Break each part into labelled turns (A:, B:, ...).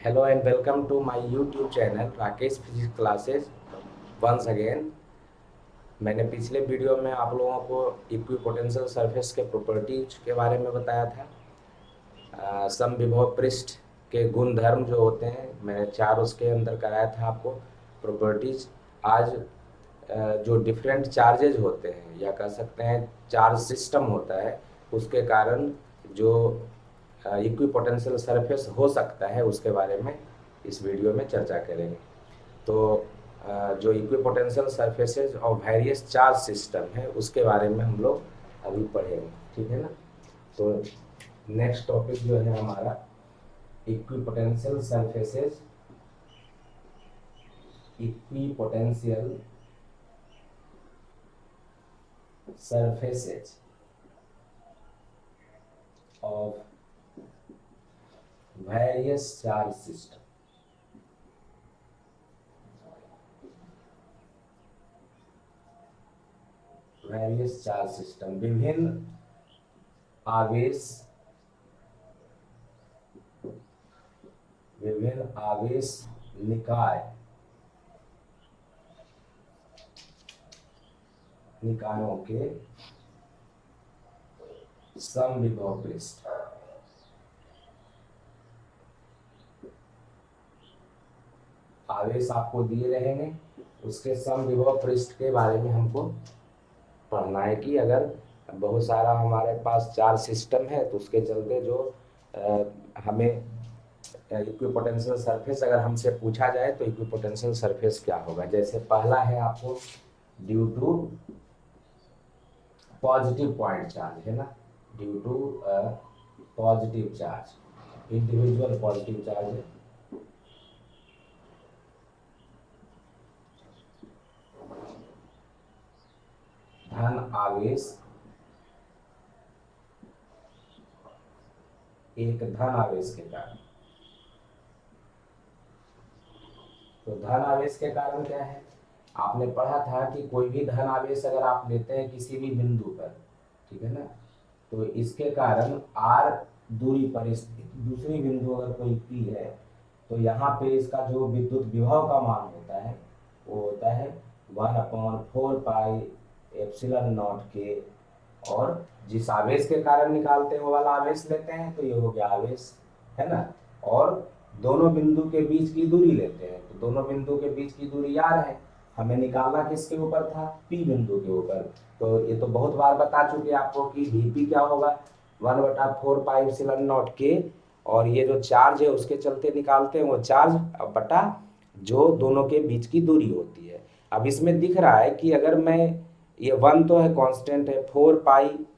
A: Hello and welcome to my YouTube channel Rakesh physics classes once again. मैंने पिछले video में आप लोगों को इक्विपोटेंशियल सरफेस के प्रॉपर्टीज के बारे में बताया था। समविभव पृष्ठ के गुण धर्म जो होते हैं मैंने चार उसके अंदर कराया था आपको प्रॉपर्टीज। आज जो डिफरेंट चार्जेज होते हैं या कह सकते हैं चार्ज सिस्टम होता है उसके कारण जो इक्विपोटेंशियल सरफेस हो सकता है उसके बारे में इस वीडियो में चर्चा करेंगे। तो जो इक्विपोटेंशियल सरफेसेज और वेरियस चार्ज सिस्टम है उसके बारे में हम लोग अभी पढ़ेंगे, ठीक है ना। तो नेक्स्ट टॉपिक जो है हमारा equipotential surfaces, equipotential surfaces of various charge system। Various charge system विभिन्न आवेश निकाय निकायों के समविभव पृष्ठ आवेश आपको दिए रहेंगे, उसके समविभव पृष्ठ के बारे में हमको पढ़ना है कि अगर बहुत सारा हमारे पास चार्ज सिस्टम है तो उसके चलते जो हमें इक्विपोटेंशियल सरफेस अगर हमसे पूछा जाए तो इक्विपोटेंशियल सरफेस क्या होगा। जैसे पहला है आपको due to positive point charge है ना, due to positive charge, individual positive charge है। धन आवेश, एक धन आवेश के कारण। तो धन आवेश के कारण क्या है, आपने पढ़ा था कि कोई भी धन आवेश अगर आप लेते हैं किसी भी बिंदु पर, ठीक है ना, तो इसके कारण r दूरी पर दूसरी बिंदु अगर कोई p है तो यहाँ पे इसका जो विद्युत विभव का मान होता है वो होता है 1/4 पाई एप्सिलॉन नॉट के, और जिस आवेश के कारण निकालते हैं वो वाला आवेश लेते हैं तो ये हो गया आवेश, है ना। और दोनों बिंदु के बीच की दूरी लेते हैं तो दोनों बिंदु के बीच की दूरी r है, हमें निकालना किसके ऊपर था, p बिंदु के ऊपर। तो ये तो बहुत बार बता चुके आपको कि vp क्या होगा 1/4 पाई एप्सिलॉन नॉट के, और ये जो चार्ज है उसके चलते निकालते हैं वो चार्ज बटा जो दोनों के बीच की दूरी होती है। अब इसमें दिख रहा है कि अगर मैं ये 1 तो है कांस्टेंट है, 4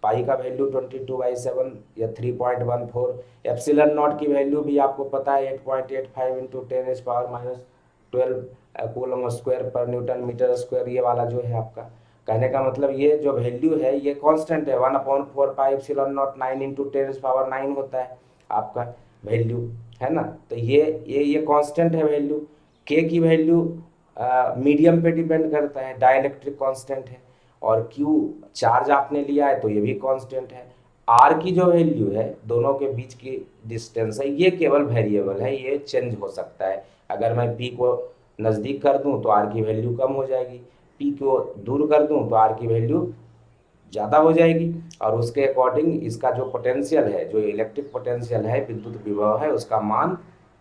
A: पाई का वैल्यू 22/7 या 3.14, एप्सिलॉन नॉट की वैल्यू भी आपको पता है 8.85 इंटू 10⁻12 कूलम स्क्वायर पर न्यूटन मीटर स्क्वायर, ये वाला जो है आपका कहने का मतलब ये जो वैल्यू है ये कांस्टेंट है 1/4 पाई एप्सिलॉन नॉट 9 इंटू 10⁻9 होता है आपका वैल्यू, है ना। तो ये कांस्टेंट है वैल्यू। के की वैल्यू मीडियम पे डिपेंड करता है, डाइलेक्ट्रिक कांस्टेंट है, और क्यू चार्ज आपने लिया है तो ये भी कांस्टेंट है। आर की जो वैल्यू है दोनों के बीच की डिस्टेंस है, ये केवल वेरिएबल है, ये चेंज हो सकता है। अगर मैं पी को नज़दीक कर दूं तो आर की वैल्यू कम हो जाएगी, पी को दूर कर दूं तो आर की वैल्यू ज़्यादा हो जाएगी, और उसके अकॉर्डिंग इसका जो पोटेंशियल है, जो इलेक्ट्रिक पोटेंशियल है, विद्युत विभव है, उसका मान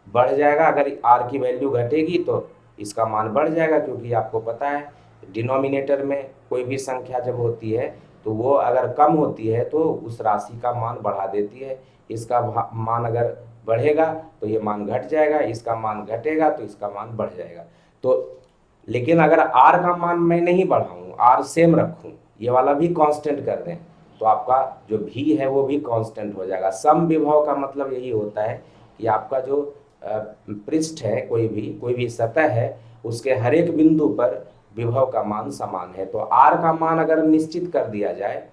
A: बढ़ जाएगा। अगर आर की वैल्यू घटेगी तो इसका मान बढ़ जाएगा, क्योंकि आपको पता है डिनोमिनेटर में कोई भी संख्या जब होती है तो वो अगर कम होती है तो उस राशि का मान बढ़ा देती है। इसका मान अगर बढ़ेगा तो ये मान घट जाएगा, इसका मान घटेगा तो इसका मान बढ़ जाएगा। तो लेकिन अगर आर का मान मैं नहीं बढ़ाऊँ, आर सेम रखूँ, ये वाला भी कांस्टेंट कर दें, तो आपका जो भी है वो भी कांस्टेंट हो जाएगा। सम विभव का मतलब यही होता है कि आपका जो पृष्ठ है, कोई भी सतह है, उसके हर एक बिंदु पर विभव का मान समान है। तो आर का मान अगर निश्चित कर दिया जाए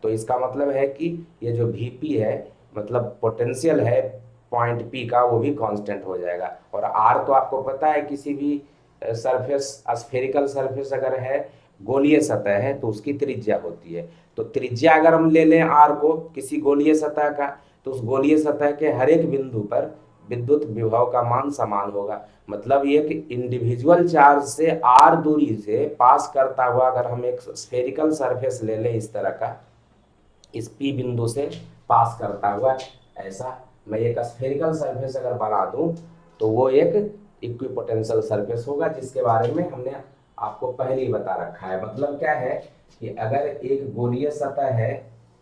A: तो इसका मतलब है कि ये जो वीपी है, मतलब पोटेंशियल है पॉइंट पी का, वो भी कांस्टेंट हो जाएगा। और आर तो आपको पता है किसी भी सरफेस, स्फेरिकल सरफेस अगर है, गोलीय सतह है, तो उसकी त्रिज्या होती है। तो त्रिज्या अगर हम ले लें आर को किसी गोलीय सतह का, तो उस गोलीय सतह के हर एक बिंदु पर विद्युत विभव का मान समान होगा। मतलब एक इंडिविजुअल चार्ज से r दूरी से पास करता हुआ अगर हम एक स्फेरिकल सरफेस ले लें इस तरह का, इस P बिंदु से पास करता हुआ, ऐसा मैं एक स्फेरिकल सरफेस अगर बना दूं तो वो एक इक्विपोटेंशियल सरफेस होगा, जिसके बारे में हमने आपको पहले ही बता रखा है। मतलब क्या है कि अगर एक गोलीय सतह है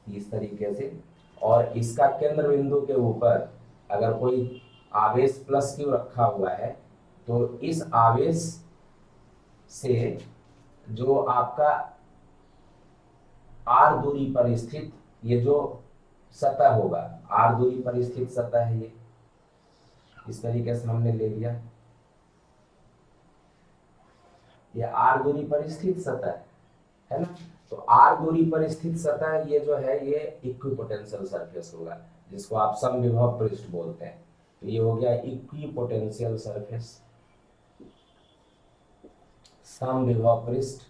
A: इस तरीके से और इसका केंद्र बिंदु के ऊपर अगर कोई आवेश प्लस क्यू रखा हुआ है, तो इस आवेश से जो आपका r दूरी पर स्थित ये जो सतह होगा, r दूरी पर स्थित सतह है, ये इस तरीके से हमने ले लिया, ये r दूरी पर स्थित सतह है ना। तो r दूरी पर स्थित सतह ये जो है ये इक्विपोटेंशियल सरफेस होगा, जिसको आप समविभव पृष्ठ बोलते हैं। तो ये हो गया इक्विपोटेंशियल सरफेस, समविभव पृष्ठ,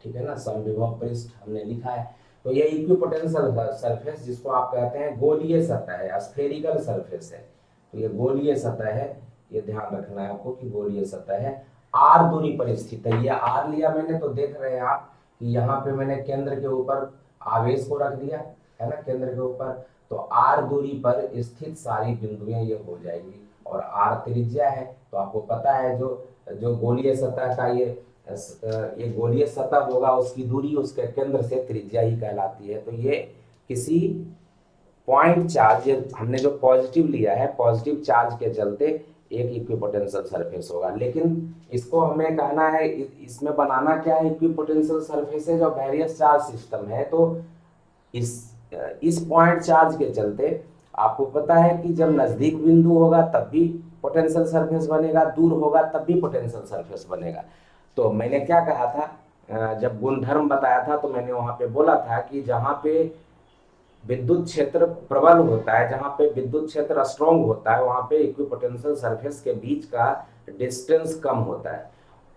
A: ठीक है ना, समविभव पृष्ठ हमने लिखा है। तो ये इक्विपोटेंशियल सरफेस जिसको आप कहते हैं गोलीय सतह है, स्फेरिकल सरफेस है। तो ये गोलीय सतह है, ये ध्यान रखना है आपको कि गोलीय सतह है, r दूरी पर स्थित है। ये r लिया मैंने, तो देख रहे हैं आप कि यहाँ पे मैंने केंद्र के ऊपर आवेश को रख दिया है ना, केंद्र के ऊपर। तो r दूरी पर स्थित सारी बिंदुएं ये हो जाएंगी, और r त्रिज्या है। तो आपको पता है जो गोलीय सतह का ये गोलीय सतह होगा, उसकी दूरी उसके केंद्र से त्रिज्या ही कहलाती है। तो ये किसी पॉइंट चार्ज, ये हमने जो पॉजिटिव लिया है, पॉजिटिव चार्ज के चलते एक इक्विपोटेंशियल सरफेस होगा। लेकिन इसको हमें कहना है, इसमें बनाना क्या है, इक्विपोटेंशियल सरफेस है जो वेरियस चार्ज सिस्टम है। तो इस पॉइंट चार्ज के चलते आपको पता है कि जब नजदीक बिंदु होगा तब भी पोटेंशियल सरफेस बनेगा, दूर होगा तब भी पोटेंशियल सरफेस बनेगा। तो मैंने क्या कहा था, जब गुणधर्म बताया था तो मैंने वहां पे बोला था कि जहां पे विद्युत क्षेत्र प्रबल होता है, जहां पे विद्युत क्षेत्र स्ट्रॉन्ग होता है, वहां पे इक्विपोटेंशियल सरफेस के बीच का डिस्टेंस कम होता है,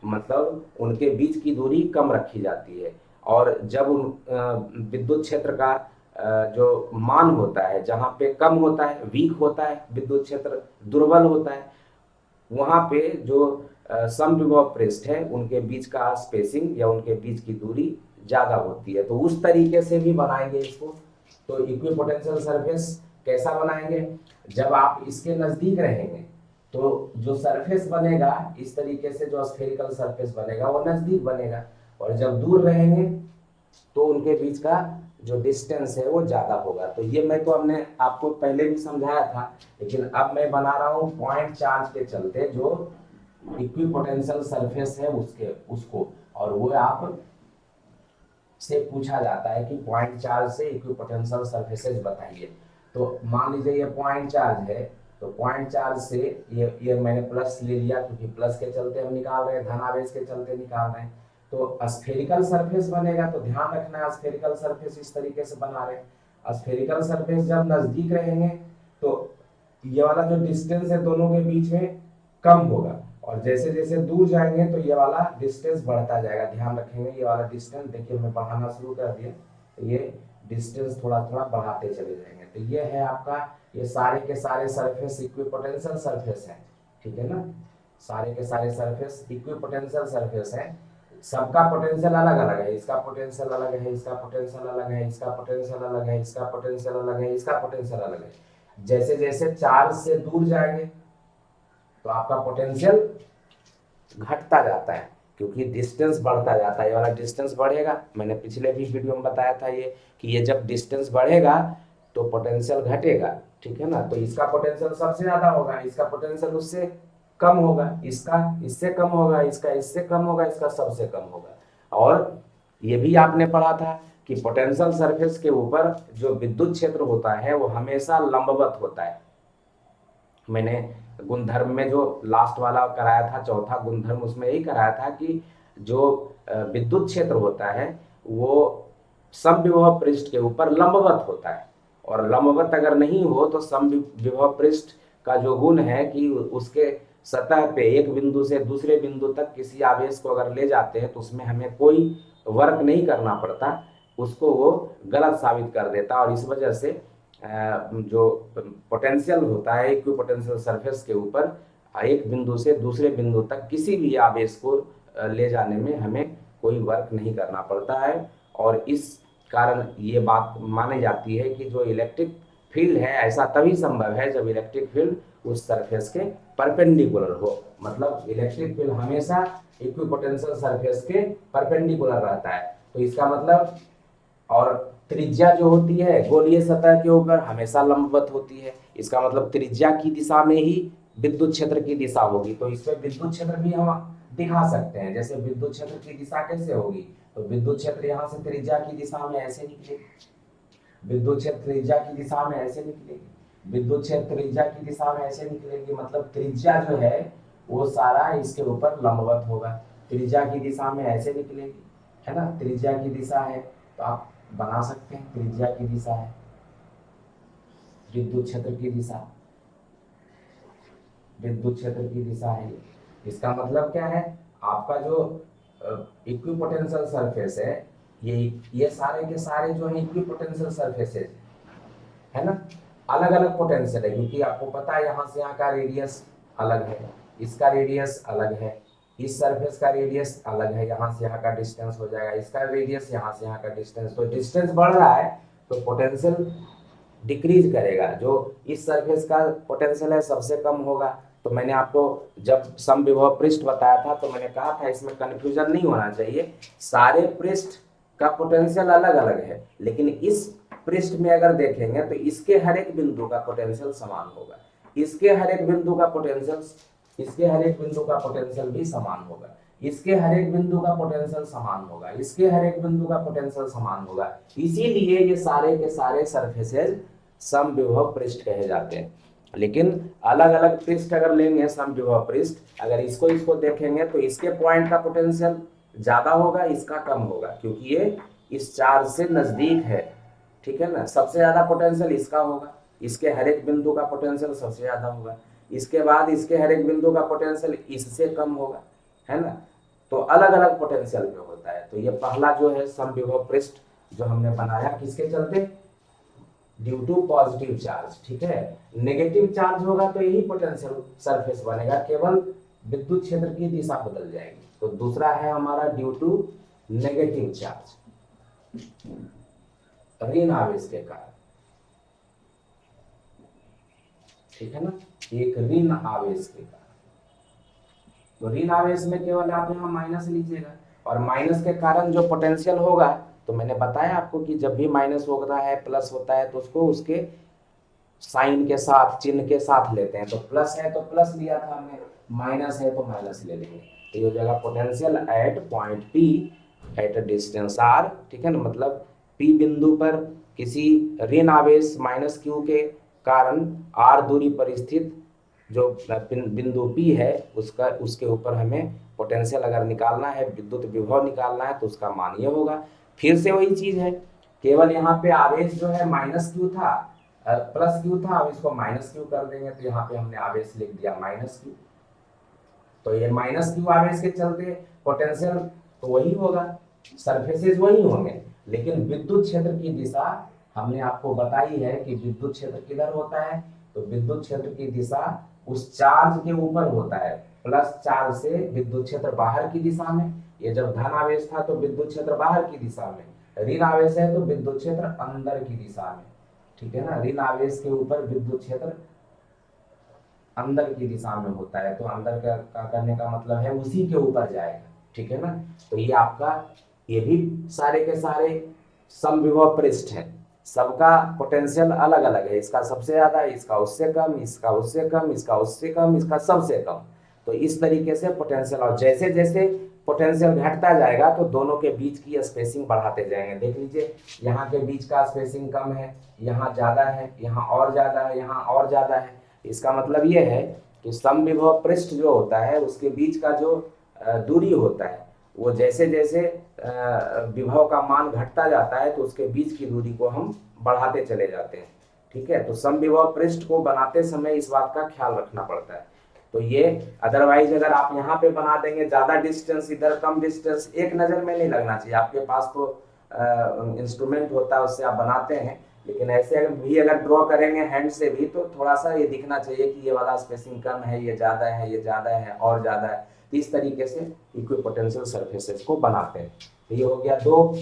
A: मतलब उनके बीच की दूरी कम रखी जाती है। और जब विद्युत क्षेत्र का जो मान होता है, जहां पे कम होता है, वीक होता है, विद्युत क्षेत्र दुर्बल होता है, वहां पे जो समविभव पृष्ठ है उनके बीच का स्पेसिंग या उनके बीच की दूरी ज्यादा होती है। तो उस तरीके से भी बनाएंगे इसको। तो इक्विपोटेंशियल सरफेस कैसा बनाएंगे, जब आप इसके नजदीक रहेंगे तो जो सरफेस बनेगा इस तरीके से, जो स्फेरिकल सरफेस बनेगा वो नजदीक बनेगा, और जब दूर रहेंगे तो उनके बीच का जो डिस्टेंस है वो ज्यादा होगा। तो ये मैं तो हमने आपको पहले भी समझाया था, लेकिन अब मैं बना रहा हूँ पॉइंट चार्ज के चलते जो इक्विपोटेंशियल सरफेस है उसको, और वो आप से पूछा जाता है कि पॉइंट चार्ज से इक्विपोटेंशियल सरफेसेस बताइए। तो मान लीजिए ये पॉइंट चार्ज है, तो पॉइंट चार्ज से ये मैंने प्लस ले लिया क्योंकि प्लस के चलते हम निकाल रहे हैं, धनावेश के चलते निकाल रहे हैं। तो स्फेरिकल सरफेस बनेगा, तो ध्यान रखना है स्फेरिकल सरफेस इस तरीके से बना रहे हैं। स्फेरिकल सरफेस जब नजदीक रहेंगे तो ये वाला जो डिस्टेंस है दोनों के बीच में कम होगा, और जैसे जैसे दूर जाएंगे तो ये वाला डिस्टेंस बढ़ता जाएगा। ध्यान रखेंगे ये वाला डिस्टेंस, देखिए मैं बढ़ाना शुरू कर दिया, तो ये डिस्टेंस थोड़ा थोड़ा बढ़ाते चले जाएंगे। तो ये है आपका, ये सारे के सारे सरफेस इक्विपोटेंशियल सरफेस है, ठीक है ना, सारे के सारे सरफेस इक्विपोटेंशियल सरफेस है। सबका पोटेंशियल अलग अलग है, इसका पोटेंशियल अलग है, इसका पोटेंशियल अलग है, इसका पोटेंशियल अलग है, इसका पोटेंशियल अलग है, इसका पोटेंशियल अलग है। जैसे जैसे चार्ज से दूर जाएंगे तो आपका पोटेंशियल घटता जाता है, क्योंकि डिस्टेंस बढ़ता जाता है। ये वाला डिस्टेंस बढ़ेगा, मैंने पिछले भी वीडियो में बताया था ये कि ये जब डिस्टेंस बढ़ेगा तो पोटेंशियल घटेगा, ठीक है ना। तो इसका पोटेंशियल सबसे ज्यादा होगा, इसका पोटेंशियल उससे कम होगा, इसका इससे कम होगा, इसका इससे कम होगा, इसका सबसे कम होगा। और ये भी आपने पढ़ा था कि पोटेंशियल सरफेस के ऊपर जो विद्युत क्षेत्र होता है वो हमेशा लंबवत होता है। मैंने गुणधर्म में जो लास्ट वाला कराया था, चौथा गुणधर्म, उसमें यही कराया था कि जो विद्युत क्षेत्र होता है वो समविभव पृष्ठ के ऊपर लंबवत होता है, और लंबवत अगर नहीं हो तो समविभव पृष्ठ का जो गुण है कि उसके सतह पे एक बिंदु से दूसरे बिंदु तक किसी आवेश को अगर ले जाते हैं तो उसमें हमें कोई वर्क नहीं करना पड़ता, उसको वो गलत साबित कर देता। और इस वजह से जो पोटेंशियल होता है इक्वी पोटेंशियल सरफेस के ऊपर एक बिंदु से दूसरे बिंदु तक किसी भी आवेश को ले जाने में हमें कोई वर्क नहीं करना पड़ता है। और इस कारण ये बात मानी जाती है कि जो इलेक्ट्रिक फील्ड है ऐसा तभी संभव है जब इलेक्ट्रिक फील्ड उस सरफेस के परपेंडिकुलर हो। मतलब इलेक्ट्रिक फील्ड हमेशा इक्विपोटेंशियल सरफेस के परपेंडिकुलर रहता है। तो इसका मतलब, और त्रिज्या जो होती है गोलीय सतह के ऊपर हमेशा लंबवत होती है। इसका मतलब त्रिज्या की दिशा में ही विद्युत क्षेत्र की दिशा होगी। तो इसमें विद्युत क्षेत्र भी हम दिखा सकते हैं। जैसे विद्युत क्षेत्र की दिशा कैसे होगी, तो विद्युत क्षेत्र यहाँ से त्रिज्या की दिशा में ऐसे निकलेगी, विद्युत क्षेत्र त्रिज्या की दिशा में ऐसे निकलेगी, विद्युत क्षेत्र त्रिज्या की दिशा में ऐसे निकलेगी। मतलब त्रिज्या जो है वो सारा इसके ऊपर लंबवत होगा। त्रिज्या की दिशा में ऐसे निकलेगी, है ना, त्रिज्या की दिशा है। तो आप बना सकते हैं त्रिज्या की दिशा है, विद्युत क्षेत्र की दिशा, विद्युत क्षेत्र की दिशा है। इसका मतलब क्या है, आपका जो इक्विपोटेंशियल सरफेस है, ये सारे के सारे जो है इक्विपोटेंशियल सरफेसेस है ना, अलग अलग पोटेंशियल है। क्योंकि आपको पता है यहाँ से यहाँ का रेडियस अलग है, इसका रेडियस अलग है, इस सरफेस का रेडियस अलग है, यहाँ से यहाँ का डिस्टेंस हो जाएगा, इसका रेडियस यहाँ से यहाँ का डिस्टेंस। तो डिस्टेंस बढ़ रहा है तो पोटेंशियल डिक्रीज करेगा। जो इस सरफेस का पोटेंशियल है सबसे कम होगा। तो मैंने आपको जब समविभव पृष्ठ बताया था तो मैंने कहा था इसमें कंफ्यूजन नहीं होना चाहिए, सारे पृष्ठ का पोटेंशियल अलग अलग है, लेकिन इस पृष्ठ में अगर देखेंगे तो इसके हर एक बिंदु का पोटेंशियल समान होगा, इसके हर एक बिंदु का पोटेंशियल, इसके हर एक बिंदु का पोटेंशियल भी समान होगा, इसके हर एक बिंदु का पोटेंशियल समान होगा, इसके हर एक बिंदु का पोटेंशियल समान होगा। इसीलिए ये सारे के सारे सरफेसेज समविभव पृष्ठ कहे जाते हैं। लेकिन अलग अलग पृष्ठ अगर लेंगे समविभव पृष्ठ, अगर इसको इसको देखेंगे तो इसके पॉइंट का पोटेंशियल ज्यादा होगा, इसका कम होगा, क्योंकि ये इस चार्ज से नजदीक है। ठीक है ना, सबसे ज्यादा पोटेंशियल इसका होगा, इसके हर एक बिंदु का पोटेंशियल सबसे ज्यादा होगा, इसके बाद इसके हर एक बिंदु का पोटेंशियल इससे कम होगा, है ना। तो अलग अलग पोटेंशियल में होता है। तो ये पहला जो है समविभव पृष्ठ जो हमने बनाया किसके चलते, ड्यू टू पॉजिटिव चार्ज। ठीक है, नेगेटिव चार्ज होगा तो यही पोटेंशियल सरफेस बनेगा, केवल विद्युत क्षेत्र की दिशा बदल जाएगी। तो दूसरा है हमारा ड्यू टू नेगेटिव चार्ज, ऋण आवेश के कारण। ठीक है ना, एक ऋण आवेश के कारण। तो ऋण आवेश में केवल आप यहाँ माइनस लीजिएगा, और माइनस के कारण जो पोटेंशियल होगा, तो मैंने बताया आपको कि जब भी माइनस होता है प्लस होता है तो उसको उसके साइन के साथ, चिन्ह के साथ लेते हैं। तो प्लस है तो प्लस लिया था हमने, माइनस है तो माइनस ले लेंगे। तो ये हो जाएगा potential at point P at a distance R. ठीक है ना, मतलब पी बिंदु पर किसी ऋण आवेश माइनस क्यू के कारण आर दूरी पर स्थित जो बिंदु पी है उसका, उसके ऊपर हमें पोटेंशियल अगर निकालना है, विद्युत विभव निकालना है, तो उसका मान ये होगा। फिर से वही चीज है, केवल यहाँ पे आवेश जो है माइनस क्यू था, प्लस क्यू था, अब इसको माइनस क्यू कर देंगे। तो यहाँ पे हमने आवेश लिख दिया माइनस क्यू। तो ये माइनस क्यू आवेश के चलते पोटेंशियल तो वही होगा, सरफेसेस वही होंगे, लेकिन विद्युत क्षेत्र की दिशा हमने आपको बताई है कि विद्युत क्षेत्र किधर होता है। तो विद्युत क्षेत्र की दिशा उस चार्ज के ऊपर होता है, प्लस चार्ज से विद्युत क्षेत्र बाहर की दिशा में। ये जब धन आवेश था तो विद्युत क्षेत्र बाहर की दिशा में, ऋण आवेश है तो विद्युत क्षेत्र अंदर की दिशा में। ठीक है ना, ऋण आवेश के ऊपर विद्युत क्षेत्र अंदर की दिशा में होता है। तो अंदर का करने का मतलब है उसी के ऊपर जाएगा। ठीक है ना, तो ये आपका, ये भी सारे के सारे समविभव पृष्ठ है, सबका पोटेंशियल अलग अलग है। इसका सबसे ज्यादा, इसका उससे कम, इसका उससे कम, इसका उससे कम, इसका सबसे कम। तो इस तरीके से पोटेंशियल, और जैसे जैसे पोटेंशियल घटता जाएगा तो दोनों के बीच की स्पेसिंग बढ़ाते जाएंगे। देख लीजिए, यहाँ के बीच का स्पेसिंग कम है, यहाँ ज्यादा है, यहाँ और ज्यादा है, यहाँ और ज्यादा है। इसका मतलब ये है कि समविभव पृष्ठ जो होता है उसके बीच का जो दूरी होता है, वो जैसे जैसे विभव का मान घटता जाता है तो उसके बीच की दूरी को हम बढ़ाते चले जाते हैं। ठीक है, तो समविभव पृष्ठ को बनाते समय इस बात का ख्याल रखना पड़ता है। तो ये, अदरवाइज अगर आप यहाँ पे बना देंगे ज्यादा डिस्टेंस, इधर कम डिस्टेंस, एक नजर में नहीं लगना चाहिए। आपके पास तो इंस्ट्रूमेंट होता है उससे आप बनाते हैं, लेकिन ऐसे अगर भी अगर ड्रॉ करेंगे हैंड से भी तो थोड़ा सा ये दिखना चाहिए कि ये वाला स्पेसिंग कम है, ये ज़्यादा है, ये ज़्यादा है और ज़्यादा है। तो इस तरीके से इक्विपोटेंशियल सरफेसेस को बनाते हैं। तो ये हो गया दो।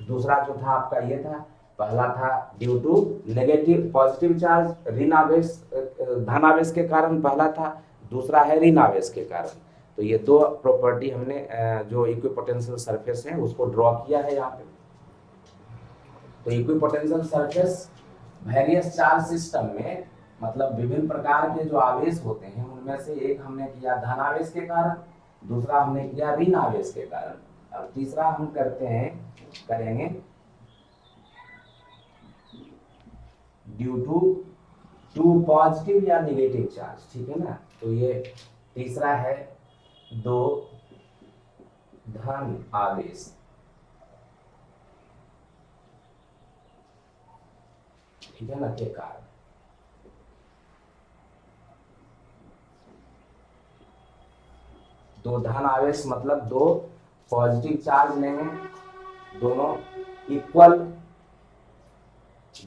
A: दूसरा जो था आपका ये था, पहला था due to negative positive charge ऋण आवेश, धनावेश के कारण पहला था, दूसरा है ऋण आवेश के कारण। तो ये दो प्रॉपर्टी हमने जो इक्विपोटेंशियल सरफेस है उसको ड्रॉ किया है यहाँ पे। तो equipotential surface various charge system में मतलब विभिन्न प्रकार के जो आवेश होते हैं उनमें से एक हमने किया धनावेश के कारण, दूसरा हमने किया ऋण आवेश के कारण, और तीसरा हम करेंगे ड्यू टू पॉजिटिव या नेगेटिव चार्ज। ठीक है ना। तो ये तीसरा है दो धन आवेश, ठीक है ना, के कारण। दो धन आवेश मतलब दो पॉजिटिव चार्ज लेंगे, दोनों इक्वल,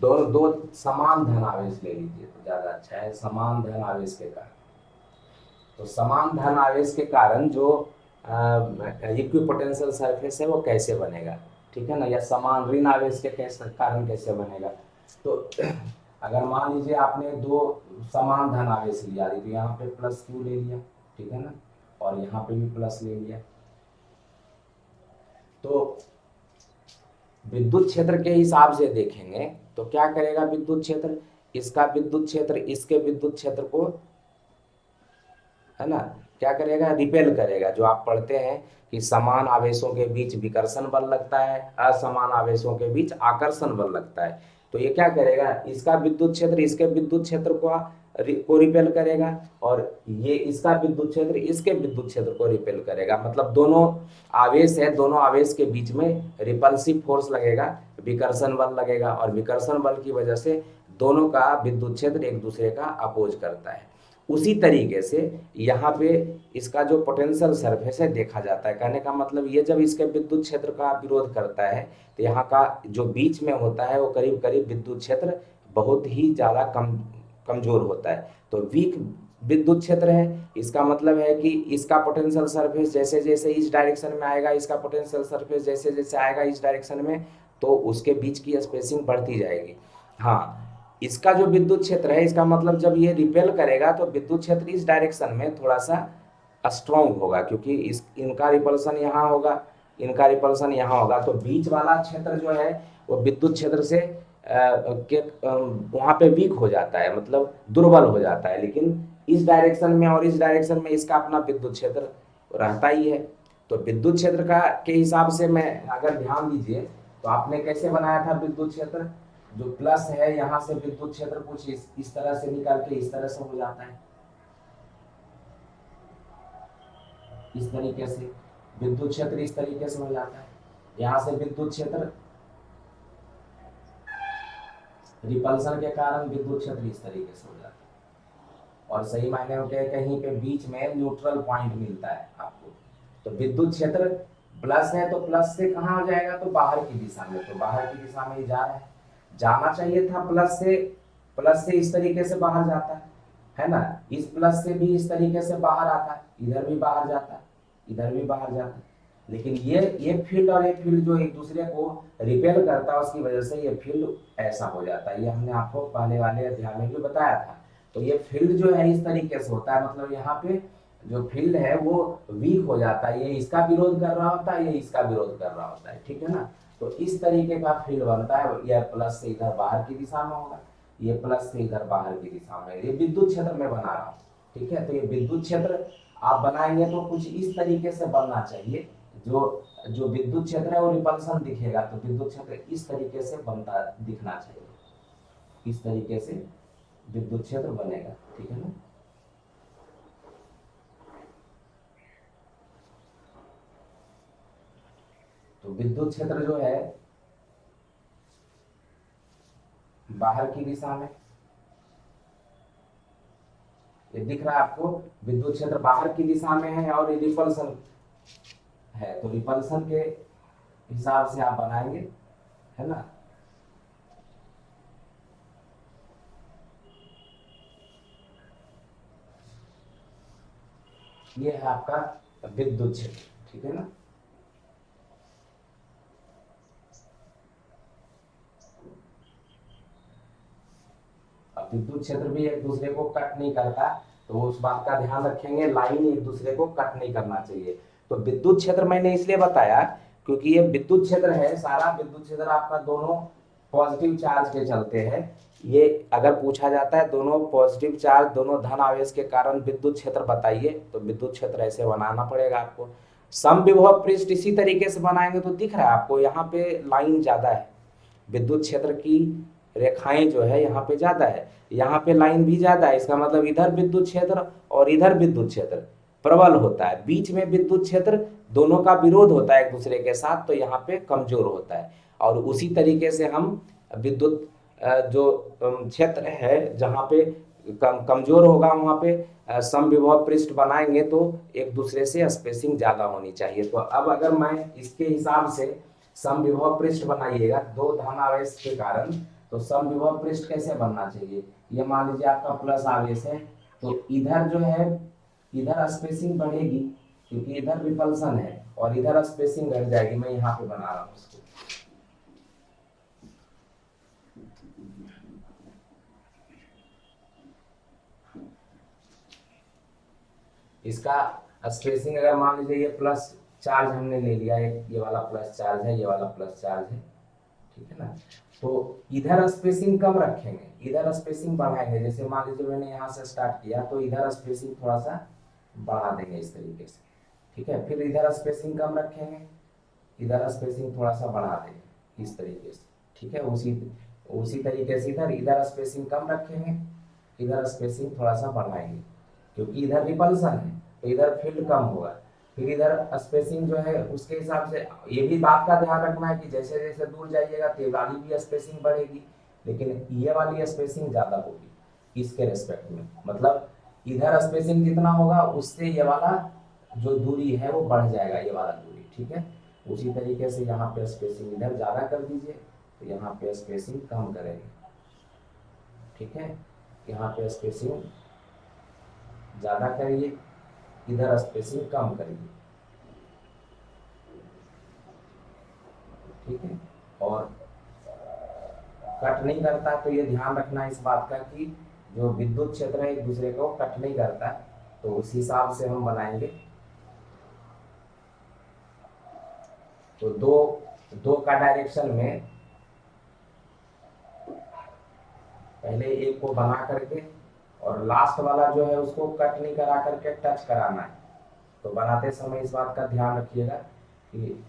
A: दोनों दो समान धन आवेश ले लीजिए तो ज्यादा अच्छा है, समान धन आवेश के कारण। तो समान धन आवेश के कारण जो इक्विपोटेंशियल सरफेस है वो कैसे बनेगा, ठीक है ना, या समान ऋण आवेश के कारण कैसे बनेगा। तो अगर मान लीजिए आपने दो समान धन आवेश लिया तो यहाँ पे प्लस क्यू ले लिया, ठीक है ना, और यहाँ पे भी प्लस ले लिया। तो विद्युत क्षेत्र के हिसाब से देखेंगे तो क्या करेगा विद्युत क्षेत्र, इसका विद्युत क्षेत्र इसके विद्युत क्षेत्र को, है ना, क्या करेगा, रिपेल करेगा। जो आप पढ़ते हैं कि समान आवेशों के बीच विकर्षण बल लगता है, असमान आवेशों के बीच आकर्षण बल लगता है। तो ये क्या करेगा, इसका विद्युत क्षेत्र इसके विद्युत क्षेत्र को रिपेल करेगा, और ये इसका विद्युत क्षेत्र इसके विद्युत क्षेत्र को रिपेल करेगा। मतलब दोनों आवेश है, दोनों आवेश के बीच में रिपल्सिव फोर्स लगेगा, विकर्षण बल लगेगा, और विकर्षण बल की वजह से दोनों का विद्युत क्षेत्र एक दूसरे का अपोज करता है। उसी तरीके से यहाँ पे इसका जो पोटेंशियल सरफेस है देखा जाता है। कहने का मतलब ये जब इसके विद्युत क्षेत्र का विरोध करता है तो यहाँ का जो बीच में होता है वो करीब करीब विद्युत क्षेत्र बहुत ही ज़्यादा कमजोर होता है। तो वीक विद्युत क्षेत्र है, इसका मतलब है कि इसका पोटेंशियल सरफेस जैसे जैसे इस डायरेक्शन में आएगा, इसका पोटेंशियल सरफेस जैसे जैसे आएगा इस डायरेक्शन में, तो उसके बीच की स्पेसिंग बढ़ती जाएगी। हाँ, इसका जो विद्युत क्षेत्र है, इसका मतलब जब ये रिपेल करेगा तो विद्युत क्षेत्र इस डायरेक्शन में थोड़ा सा स्ट्रॉन्ग होगा, क्योंकि इस इनका रिपल्सन यहाँ होगा, इनका रिपल्सन यहाँ होगा। तो बीच वाला क्षेत्र जो है वो विद्युत क्षेत्र से वहाँ पे वीक हो जाता है, मतलब दुर्बल हो जाता है। लेकिन इस डायरेक्शन में और इस डायरेक्शन में इसका अपना विद्युत क्षेत्र रहता ही है। तो विद्युत क्षेत्र का के हिसाब से मैं अगर ध्यान दीजिए तो आपने कैसे बनाया था विद्युत क्षेत्र, जो प्लस है यहाँ से विद्युत क्षेत्र कुछ इस तरह से निकल के इस तरह से हो जाता है, इस तरीके से विद्युत क्षेत्र इस तरीके से हो जाता है। यहाँ से विद्युत क्षेत्र रिपल्सन के कारण विद्युत क्षेत्र इस तरीके से हो जाता है, और सही मायने में कहीं पे बीच में न्यूट्रल पॉइंट मिलता है आपको। तो विद्युत क्षेत्र प्लस है तो प्लस से कहाँ हो जाएगा, तो बाहर की दिशा में, तो बाहर की दिशा में ही जा रहा है, जाना चाहिए था प्लस से इस तरीके से बाहर जाता है ना, इस प्लस से भी इस तरीके से बाहर आता है, इधर भी बाहर जाता है, इधर भी बाहर जाता है। लेकिन ये फील्ड और ये फील्ड जो एक दूसरे को रिपेल करता है उसकी वजह से ये फील्ड ऐसा हो जाता है। ये हमने आपको पहले वाले अध्याय में भी बताया था। तो ये फील्ड जो है इस तरीके से होता है, मतलब यहाँ पे जो फील्ड है वो वीक हो जाता है, ये इसका विरोध कर रहा होता है, ये इसका विरोध कर रहा होता है, ठीक है ना। तो इस तरीके का फील्ड बनता है। यह प्लस से इधर बाहर की दिशा में होगा, ये प्लस से इधर बाहर की दिशा में, ये विद्युत क्षेत्र में बना रहा हूँ, ठीक है। तो ये विद्युत क्षेत्र आप बनाएंगे तो कुछ इस तरीके से बनना चाहिए, जो जो विद्युत क्षेत्र है वो रिपल्सन दिखेगा, तो विद्युत क्षेत्र इस तरीके से बनता दिखना चाहिए, इस तरीके से विद्युत क्षेत्र बनेगा, ठीक है ना। तो विद्युत क्षेत्र जो है बाहर की दिशा में, ये दिख रहा है आपको, विद्युत क्षेत्र बाहर की दिशा में है और ये रिपल्सन है, तो रिपल्सन के हिसाब से आप बनाएंगे, है ना। ये है आपका विद्युत क्षेत्र, ठीक है ना। अब विद्युत क्षेत्र भी एक दूसरे को कट नहीं करता, तो उस बात का ध्यान रखेंगे, लाइन एक दूसरे को कट नहीं करना चाहिए। तो विद्युत क्षेत्र मैंने इसलिए बताया क्योंकि ये विद्युत क्षेत्र है, सारा विद्युत क्षेत्र आपका दोनों पॉजिटिव चार्ज के चलते हैं। ये अगर पूछा जाता है दोनों पॉजिटिव चार्ज, दोनों धन आवेश के कारण विद्युत क्षेत्र बताइए, तो विद्युत क्षेत्र ऐसे बनाना पड़ेगा आपको। समविभव पृष्ठ इसी तरीके से बनाएंगे तो दिख रहा है आपको, यहाँ पे लाइन ज्यादा है, विद्युत क्षेत्र की रेखाएं जो है यहाँ पे ज्यादा है, यहाँ पे लाइन भी ज्यादा है, इसका मतलब इधर विद्युत क्षेत्र और इधर विद्युत क्षेत्र प्रबल होता है, बीच में विद्युत क्षेत्र दोनों का विरोध होता है एक दूसरे के साथ, तो यहाँ पे कमजोर होता है। और उसी तरीके से हम विद्युत जो क्षेत्र है जहाँ पे कमजोर होगा वहाँ पे समविभव पृष्ठ बनाएंगे तो एक दूसरे से स्पेसिंग ज्यादा होनी चाहिए। तो अब अगर मैं इसके हिसाब से समविभव पृष्ठ बनाइएगा दो धन आवेश के कारण, तो समविभव पृष्ठ कैसे बनना चाहिए, ये मान लीजिए आपका प्लस आवेश है, तो इधर जो है इधर स्पेसिंग बढ़ेगी क्योंकि इधर रिपल्सन है, और इधर स्पेसिंग घट जाएगी। मैं यहाँ पे बना रहा हूँ इसको, इसका स्पेसिंग अगर मान लीजिए ये प्लस चार्ज हमने ले लिया, एक ये वाला प्लस चार्ज है, ये वाला प्लस चार्ज है, ठीक है ना। तो इधर स्पेसिंग कम रखेंगे, इधर स्पेसिंग बढ़ाएंगे। जैसे मान लीजिए मैंने यहाँ से स्टार्ट किया तो इधर स्पेसिंग थोड़ा सा बढ़ा देंगे इस तरीके से, ठीक है। फिर इधर स्पेसिंग कम रखेंगे, इधर स्पेसिंग थोड़ा सा बढ़ा देंगे इस तरीके से, ठीक है। उसी उसी तरीके से इधर इधर स्पेसिंग कम रखेंगे, इधर स्पेसिंग थोड़ा सा बढ़ाएंगे क्योंकि इधर रिपल्सन है तो इधर फील्ड कम होगा। फिर इधर स्पेसिंग जो है उसके हिसाब से ये भी बात का ध्यान रखना है कि जैसे जैसे दूर जाइएगा तो ये वाली भी स्पेसिंग बढ़ेगी, लेकिन ये वाली स्पेसिंग ज्यादा होगी इसके रेस्पेक्ट में। मतलब इधर स्पेसिंग जितना होगा उससे ये वाला जो दूरी है वो बढ़ जाएगा, ये वाला दूरी, ठीक है। उसी तरीके से यहाँ पे स्पेसिंग इधर ज्यादा कर दीजिए, तो यहाँ पे स्पेसिंग कम करेंगे, ठीक है। यहाँ पे स्पेसिंग ज्यादा करिए, इधर स्पेसिंग कम करिए, ठीक है। और कट नहीं करता तो ये ध्यान रखना है इस बात का कि जो विद्युत क्षेत्र है एक दूसरे को कट नहीं करता, तो उस हिसाब से हम बनाएंगे। तो दो दो का डायरेक्शन में पहले एक को बना करके और लास्ट वाला जो है उसको कट नहीं करा करके टच कराना है। तो बनाते समय इस बात का ध्यान रखिएगा कि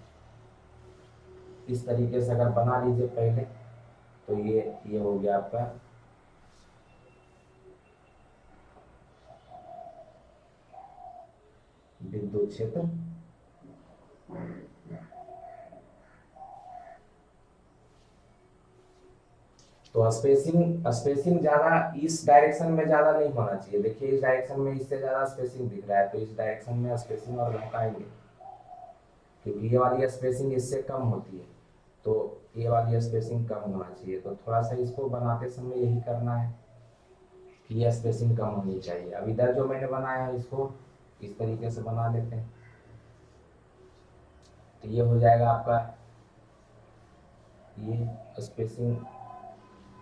A: इस तरीके से अगर बना लीजिए पहले, तो ये हो गया आपका विद्युत क्षेत्र। तो स्पेसिंग स्पेसिंग ज्यादा इस डायरेक्शन में ज्यादा नहीं होना चाहिए। देखिए इस डायरेक्शन में इससे ज्यादा स्पेसिंग दिख रहा है, तो इस डायरेक्शन में स्पेसिंग और घटाएंगे क्योंकि ये वाली स्पेसिंग इससे कम होती है, तो ये वाली स्पेसिंग कम होना चाहिए। तो थोड़ा सा इसको बनाते समय यही करना है कि ये स्पेसिंग कम होनी चाहिए। अब इधर जो मैंने बनाया है इसको इस तरीके से बना लेते हैं, तो ये हो जाएगा आपका, ये स्पेसिंग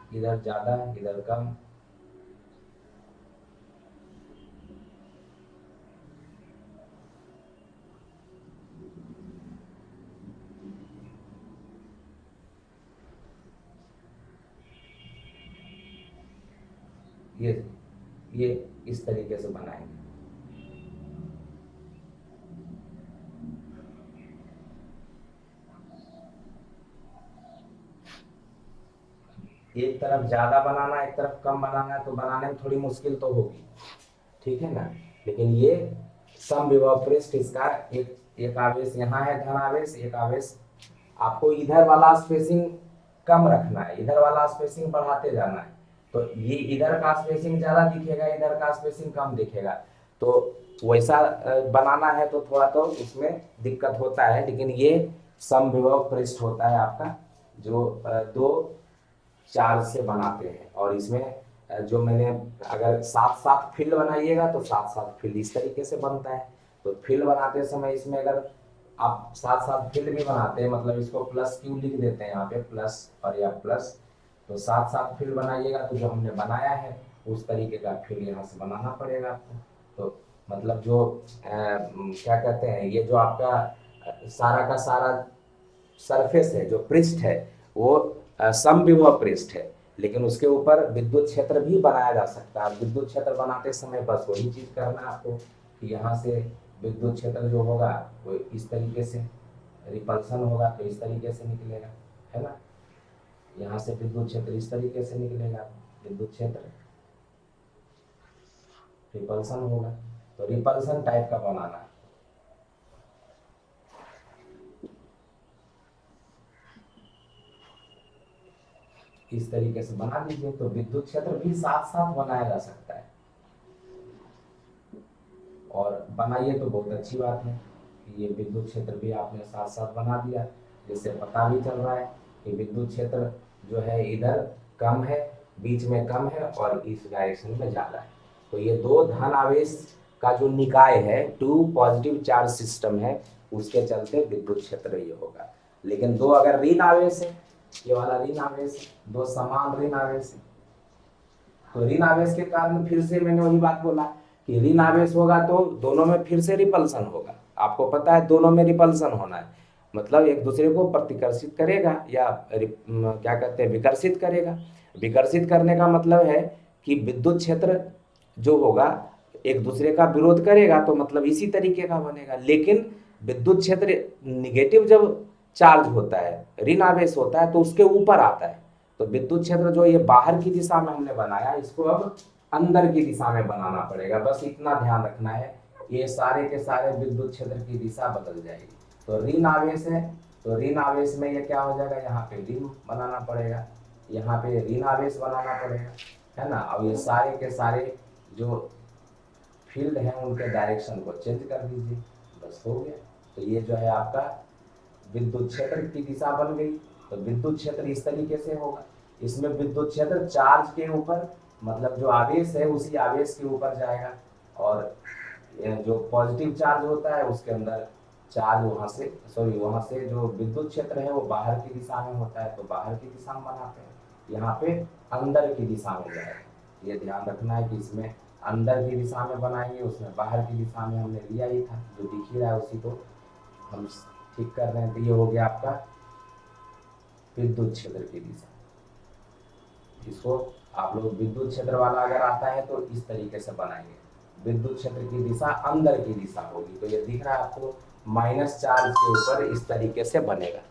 A: इधर ज्यादा इधर कम, ये इस तरीके से बनाएंगे। एक तरफ ज्यादा बनाना एक तरफ कम बनाना है तो बनाने में थोड़ी मुश्किल तो होगी, ठीक है ना। लेकिन ये समविभव पृष्ठ इसका एक एक आवेश यहाँ है धन आवेश, एक आवेश आपको इधर वाला स्पेसिंग कम रखना है, इधर वाला स्पेसिंग बढ़ाते जाना है। तो ये इधर का स्पेसिंग ज्यादा दिखेगा, इधर का स्पेसिंग कम दिखेगा, तो वैसा बनाना है तो थोड़ा तो इसमें दिक्कत होता है। लेकिन ये समविभव पृष्ठ होता है आपका जो दो चार्ज से बनाते हैं, और इसमें जो मैंने, अगर साथ साथ फील्ड बनाइएगा तो साथ साथ फील्ड इस तरीके से बनता है। तो फील्ड बनाते समय इसमें अगर आप साथ साथ फील्ड भी बनाते हैं, मतलब इसको प्लस क्यू लिख देते हैं यहाँ पे, प्लस और या प्लस, तो साथ साथ फील्ड बनाइएगा तो जो हमने बनाया है उस तरीके का फील्ड यहाँ से बनाना पड़ेगा आपको। तो मतलब जो क्या कहते हैं, ये जो आपका सारा का सारा सरफेस है, जो पृष्ठ है, वो समविभव पृष्ठ है, लेकिन उसके ऊपर विद्युत क्षेत्र भी बनाया जा सकता है। विद्युत क्षेत्र बनाते समय बस वही चीज करना है आपको कि यहाँ से विद्युत क्षेत्र जो होगा वो इस तरीके से, रिपल्सन होगा तो इस तरीके से निकलेगा, है ना। यहाँ से विद्युत क्षेत्र इस तरीके से निकलेगा, विद्युत क्षेत्र रिपल्सन होगा, तो रिपल्सन टाइप का बनाना है। इस तरीके से बना दीजिए, तो विद्युत क्षेत्र भी साथ साथ बनाया जा सकता है। और बनाइए तो बहुत अच्छी बात है कि ये विद्युत क्षेत्र भी आपने साथ साथ बना दिया, जिससे पता भी चल रहा है कि विद्युत क्षेत्र जो है इधर कम है, बीच में कम है और इस डायरेक्शन में ज़्यादा है। तो ये दो धन आवेश का जो निकाय है, टू पॉजिटिव चार्ज सिस्टम है, उसके चलते विद्युत क्षेत्र ये होगा। लेकिन दो अगर ऋण आवेश है, ये वाला ऋण आवेश है, दो समान ऋण आवेश है, तो ऋण आवेश के कारण फिर से मैंने वही बात बोला कि ऋण आवेश होगा तो दोनों में फिर से रिपल्सन होगा। आपको पता है दोनों में रिपल्सन होना है, मतलब एक दूसरे को प्रतिकर्षित करेगा या क्या कहते हैं, विकर्षित करेगा। विकर्षित करने का मतलब है कि विद्युत क्षेत्र जो होगा एक दूसरे का विरोध करेगा, तो मतलब इसी तरीके का बनेगा। लेकिन विद्युत क्षेत्र निगेटिव जब चार्ज होता है, ऋण आवेश होता है, तो उसके ऊपर आता है। तो विद्युत क्षेत्र जो ये बाहर की दिशा में हमने बनाया, इसको अब अंदर की दिशा में बनाना पड़ेगा। बस इतना ध्यान रखना है, ये सारे के सारे विद्युत क्षेत्र की दिशा बदल जाएगी। तो ऋण आवेश है, तो ऋण आवेश में ये क्या हो जाएगा, यहाँ पे ऋण बनाना पड़ेगा, यहाँ पे ऋण आवेश बनाना पड़ेगा, है ना। अब ये सारे के सारे जो फील्ड है उनके डायरेक्शन को चेंज कर दीजिए, बस हो गया। तो ये जो है आपका विद्युत क्षेत्र की दिशा बन गई। तो विद्युत क्षेत्र इस तरीके से होगा, इसमें विद्युत क्षेत्र चार्ज के ऊपर, मतलब जो आवेश है उसी आवेश के ऊपर जाएगा, और जो पॉजिटिव चार्ज होता है उसके अंदर चार्ज वहां से, सॉरी वहां से जो विद्युत क्षेत्र है वो बाहर की दिशा में होता है, तो बाहर की दिशा में बनाते हैं। यहाँ पे अंदर की दिशा में जाएगा, ये ध्यान रखना है कि इसमें अंदर की दिशा में बनाएंगे, उसमें बाहर की दिशा में हमने लिया ही था, जो दिख ही रहा है उसी को हम ठीक कर रहे हैं। तो ये हो गया आपका विद्युत क्षेत्र की दिशा। इसको आप लोग विद्युत क्षेत्र वाला अगर आता है तो इस तरीके से बनाएंगे, विद्युत क्षेत्र की दिशा अंदर की दिशा होगी। तो ये दिख रहा है आपको, माइनस चार्ज के ऊपर इस तरीके से बनेगा,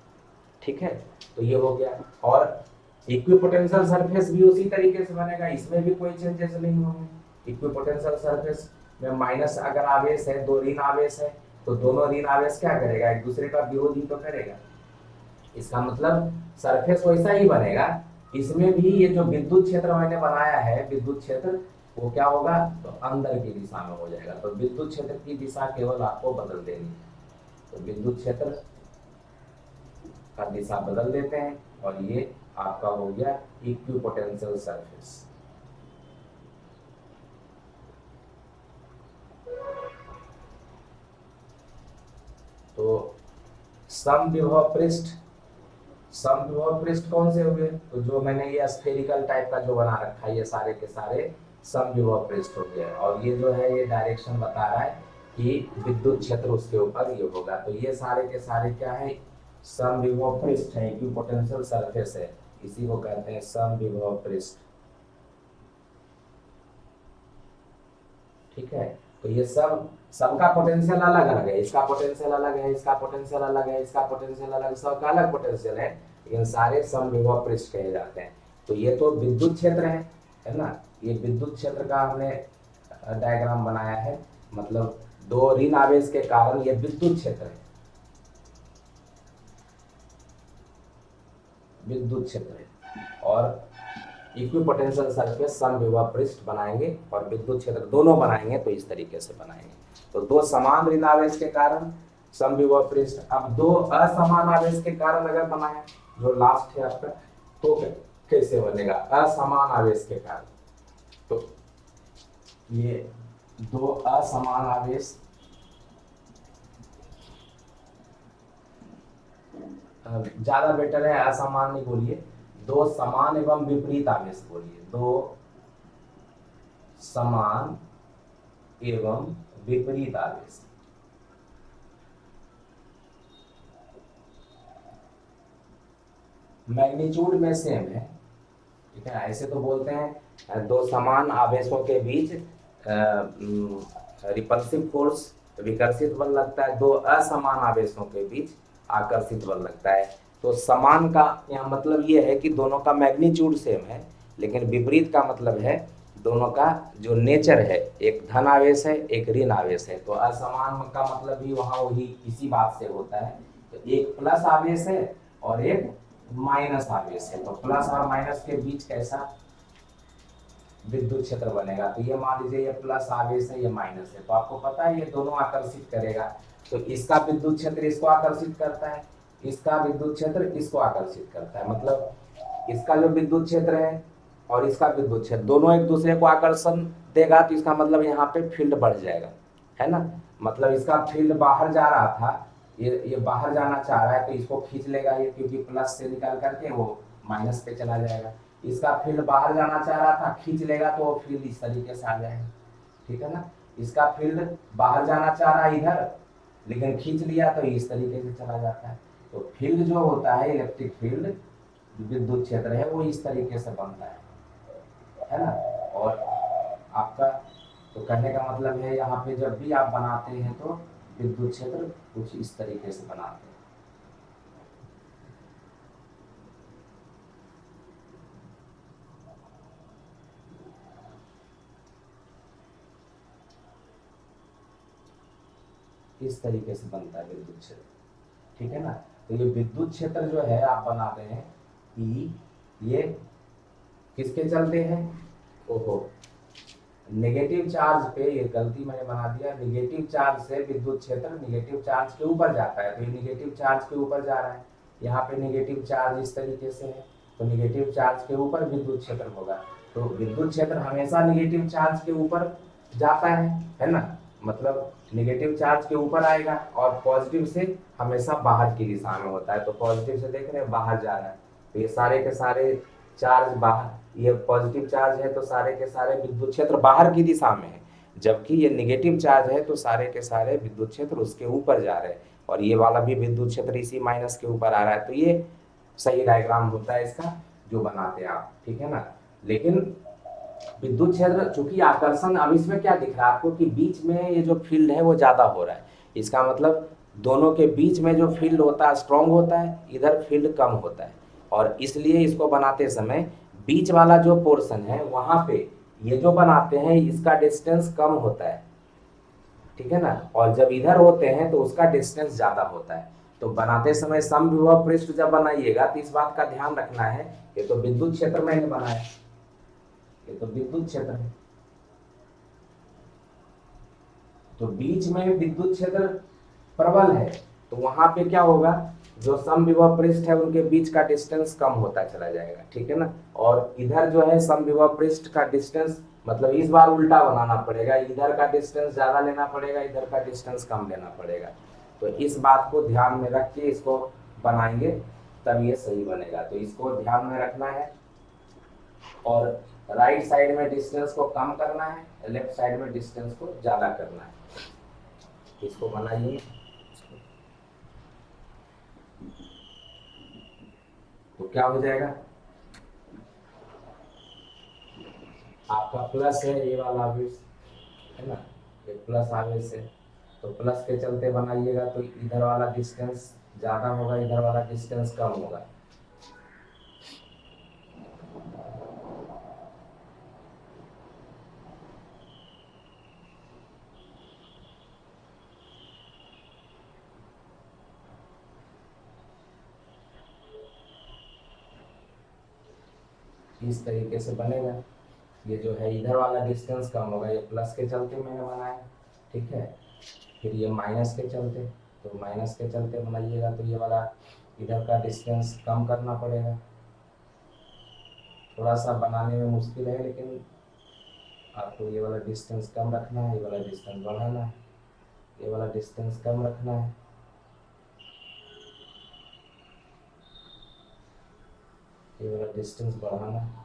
A: ठीक है। तो ये हो गया। और इक्विपोटेंशियल सरफेस भी उसी तरीके से बनेगा, इसमें भी कोई चेंजेस नहीं होंगे। इक्विपोटेंशियल सरफेस में माइनस अगर आवेश है, दो ऋण आवेश है, तो दोनों ऋण आवेश क्या करेगा, एक दूसरे का विरोध ही तो करेगा। इसका मतलब सरफेस वैसा ही बनेगा। इसमें भी ये जो विद्युत क्षेत्र मैंने बनाया है, विद्युत क्षेत्र वो क्या होगा, तो अंदर की दिशा में हो जाएगा। तो विद्युत क्षेत्र की दिशा केवल आपको बदल देनी है, तो विद्युत क्षेत्र का दिशा बदल देते हैं, और ये आपका हो गया इक्विपोटेंशियल सरफेस। तो समविभव पृष्ठ, समविभव पृष्ठ कौन से हुए, तो जो मैंने ये स्फेरिकल टाइप का जो बना रखा है, ये सारे के सारे समविभव पृष्ठ हो गए। और ये जो है ये डायरेक्शन बता रहा है कि विद्युत क्षेत्र उसके ऊपर ये होगा। तो ये सारे के सारे क्या है, समविभव पृष्ठ है, इक्विपोटेंशियल सरफेस है, इसी को कहते हैं समविभव पृष्ठ, ठीक है। तो ये सब, सबका पोटेंशियल अलग अलग है, इसका पोटेंशियल अलग है, इसका पोटेंशियल अलग है, इसका पोटेंशियल अलग, सबका अलग पोटेंशियल है, लेकिन सारे समविभव पृष्ठ कहे जाते हैं। तो ये तो विद्युत क्षेत्र है ना। ये विद्युत क्षेत्र का हमने डायग्राम बनाया है, मतलब दो ऋण आवेश के कारण ये विद्युत क्षेत्र है, विद्युत क्षेत्र है। और इक्विपोटेंशियल सरफेस समविभव पृष्ठ बनाएंगे और विद्युत क्षेत्र दोनों बनाएंगे तो इस तरीके से बनाएंगे। तो दो समान ऋण आवेश के कारण समविभव पृष्ठ। अब दो असमान आवेश के कारण अगर बनाए, जो लास्ट है आपका, तो कैसे बनेगा, असमान आवेश के कारण। ये दो असमान आवेश ज्यादा बेटर है, असमान नहीं बोलिए, दो समान एवं विपरीत आवेश बोलिए, दो समान एवं विपरीत आवेश। मैग्नीट्यूड में सेम है, ठीक है। ऐसे तो बोलते हैं दो समान आवेशों के बीच रिपल्सिव फोर्स विकर्षित बल लगता है, दो असमान आवेशों के बीच आकर्षित बल लगता है। तो समान का यहाँ मतलब ये है कि दोनों का मैग्नीट्यूड सेम है, लेकिन विपरीत का मतलब है दोनों का जो नेचर है, एक धन आवेश है एक ऋण आवेश है। तो असमान का मतलब भी वहाँ वही इसी बात से होता है। तो एक प्लस आवेश है और एक माइनस आवेश है, तो प्लस और माइनस के बीच कैसा विद्युत क्षेत्र बनेगा। तो ये मान लीजिए ये प्लस आवेश है ये माइनस है, तो आपको पता है ये दोनों आकर्षित करेगा। तो इसका विद्युत क्षेत्र इसको आकर्षित करता है, इसका विद्युत क्षेत्र इसको आकर्षित करता है। मतलब इसका जो विद्युत क्षेत्र है और इसका विद्युत क्षेत्र दोनों एक दूसरे को आकर्षण देगा, तो इसका मतलब यहाँ पे फील्ड बढ़ जाएगा, है ना। मतलब इसका फील्ड बाहर जा रहा था, ये बाहर जाना चाह रहा है, तो इसको खींच लेगा ये, क्योंकि प्लस से निकाल करके वो माइनस पे चला जाएगा। इसका फील्ड बाहर जाना चाह रहा था, खींच लेगा तो वो फील्ड इस तरीके से आ जाएगा, ठीक है ना। इसका फील्ड बाहर जाना चाह रहा है इधर, लेकिन खींच लिया तो इस तरीके से चला जाता है। तो फील्ड जो होता है इलेक्ट्रिक फील्ड, विद्युत क्षेत्र है, वो इस तरीके से बनता है ना। और आपका तो कहने का मतलब है यहाँ पे जब भी आप बनाते हैं तो विद्युत क्षेत्र कुछ इस तरीके से बनाते हैं। इस तरीके से बनता है विद्युत क्षेत्र, ठीक है ना। तो ये विद्युत क्षेत्र जो है आप बनाते हैं कि ये किसके चलते हैं, ओहो नेगेटिव चार्ज पे, ये गलती मैंने बना दिया, नेगेटिव चार्ज से विद्युत क्षेत्र नेगेटिव चार्ज के ऊपर जाता है। तो ये नेगेटिव चार्ज के ऊपर जा रहा है, यहाँ पे नेगेटिव चार्ज इस तरीके से है, तो नेगेटिव चार्ज के ऊपर विद्युत क्षेत्र होगा। तो विद्युत क्षेत्र हमेशा नेगेटिव चार्ज के ऊपर जाता है ना। मतलब नेगेटिव चार्ज के ऊपर आएगा और पॉजिटिव से हमेशा बाहर की दिशा में होता है। तो पॉजिटिव से देख रहे हैं बाहर जा रहा है, तो ये सारे के सारे चार्ज बाहर, ये पॉजिटिव चार्ज है तो सारे के सारे विद्युत क्षेत्र बाहर की दिशा में है, जबकि ये नेगेटिव चार्ज है तो सारे के सारे विद्युत क्षेत्र उसके ऊपर जा रहे हैं, और ये वाला भी विद्युत क्षेत्र इसी माइनस के ऊपर आ रहा है। तो ये सही डायग्राम होता है इसका जो बनाते हैं आप, ठीक है ना। लेकिन विद्युत क्षेत्र चूंकि आकर्षण, अब इसमें क्या दिख रहा है आपको कि बीच में ये जो फील्ड है वो ज्यादा हो रहा है, इसका मतलब दोनों के बीच में जो फील्ड होता है स्ट्रांग होता है, इधर फील्ड कम होता है, और इसलिए इसको बनाते समय बीच वाला जो पोर्शन है वहां पे ये जो बनाते हैं इसका डिस्टेंस कम होता है, ठीक है ना। और जब इधर होते हैं तो उसका डिस्टेंस ज्यादा होता है। तो बनाते समय समविभव पृष्ठ जब बनाइएगा तो इस बात का ध्यान रखना है, ये तो विद्युत क्षेत्र मैंने बनाया, ये तो विद्युत क्षेत्र है, तो बीच में विद्युत क्षेत्र प्रबल है, तो वहां पे क्या होगा, जो समविभव पृष्ठ है उनके बीच का डिस्टेंस कम होता चला जाएगा, ठीक है ना। और इधर जो है समविभव पृष्ठ का डिस्टेंस, मतलब इस बार उल्टा बनाना पड़ेगा, इधर का डिस्टेंस ज्यादा लेना पड़ेगा, इधर का डिस्टेंस कम लेना पड़ेगा। तो इस बात को ध्यान में रख के इसको बनाएंगे तब ये सही बनेगा, तो इसको ध्यान में रखना है। और राइट साइड में डिस्टेंस को कम करना है, लेफ्ट साइड में डिस्टेंस को ज्यादा करना है। इसको बनाइए, तो क्या हो जाएगा, आपका प्लस है ये वाला आवेश, है ना, ये प्लस आवेश है, तो प्लस के चलते बनाइएगा तो इधर वाला डिस्टेंस ज्यादा होगा, इधर वाला डिस्टेंस कम होगा। इस तरीके से बनेगा, ये जो है इधर वाला डिस्टेंस कम होगा, ये प्लस के चलते मैंने बनाया, ठीक है। फिर ये माइनस के चलते, तो माइनस के चलते बनाइएगा तो ये वाला इधर का डिस्टेंस कम करना पड़ेगा। थोड़ा सा बनाने में मुश्किल है, लेकिन आपको ये वाला डिस्टेंस कम रखना है, ये वाला डिस्टेंस बढ़ाना है, ये वाला डिस्टेंस कम रखना है, ये वाला डिस्टेंस बढ़ाना है,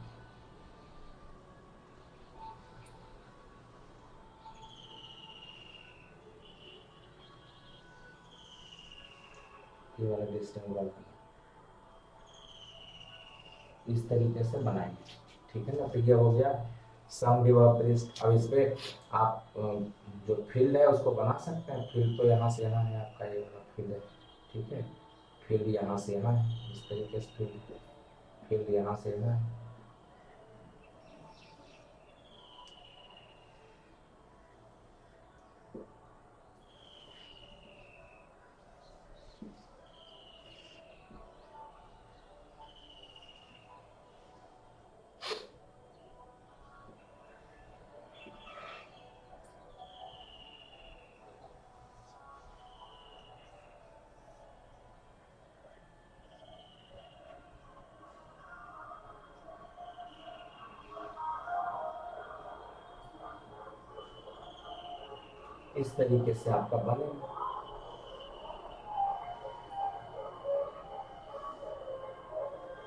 A: ये वाला डिस्टेंस बढ़ाना, इस तरीके से बनाएंगे। ठीक है ना। तो ये हो गया सम विभव पृष्ठ। अब इस पे आप जो फील्ड है उसको बना सकते हैं। फील्ड तो यहाँ से यहाँ है, आपका ये वाला फील्ड है। ठीक है, फील्ड यहाँ से यहाँ है, इस तरीके से फील्ड यहाँ से यहाँ है। इस तरीके से आपका बनेगा।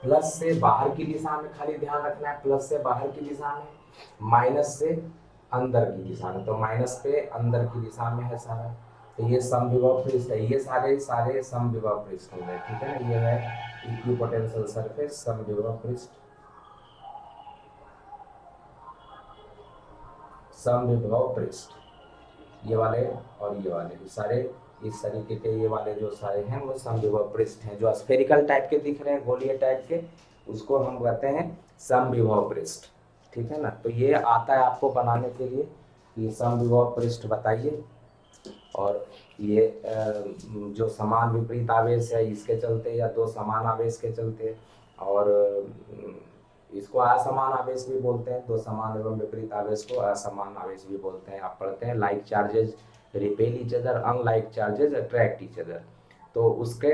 A: प्लस से बाहर की दिशा में खाली ध्यान रखना है, प्लस से बाहर की दिशा में, माइनस से अंदर की दिशा में। तो माइनस पे अंदर की दिशा में है सारा। तो ये समविभव पृष्ठ है, ये सारे सारे समविभव पृष्ठ हो गए। ठीक है ना। ये है इक्विपोटेंशियल सरफेस समविभव पृष्ठ, समविभव पृष्ठ, ये वाले और ये वाले भी सारे इस तरीके के, ये वाले जो सारे हैं वो समविभव पृष्ठ हैं। जो स्फेरिकल टाइप के दिख रहे हैं, गोलीय टाइप के, उसको हम कहते हैं समविभव पृष्ठ। ठीक है ना। तो ये आता है आपको बनाने के लिए, ये समविभव पृष्ठ बताइए। और ये जो समान विपरीत आवेश है इसके चलते, या दो समान आवेश के चलते, और इसको असमान आवेश भी बोलते हैं। दो समान एवं विपरीत आवेश को असमान आवेश भी बोलते हैं। आप पढ़ते हैं like charges repel each other, unlike charges attract each other. तो उसके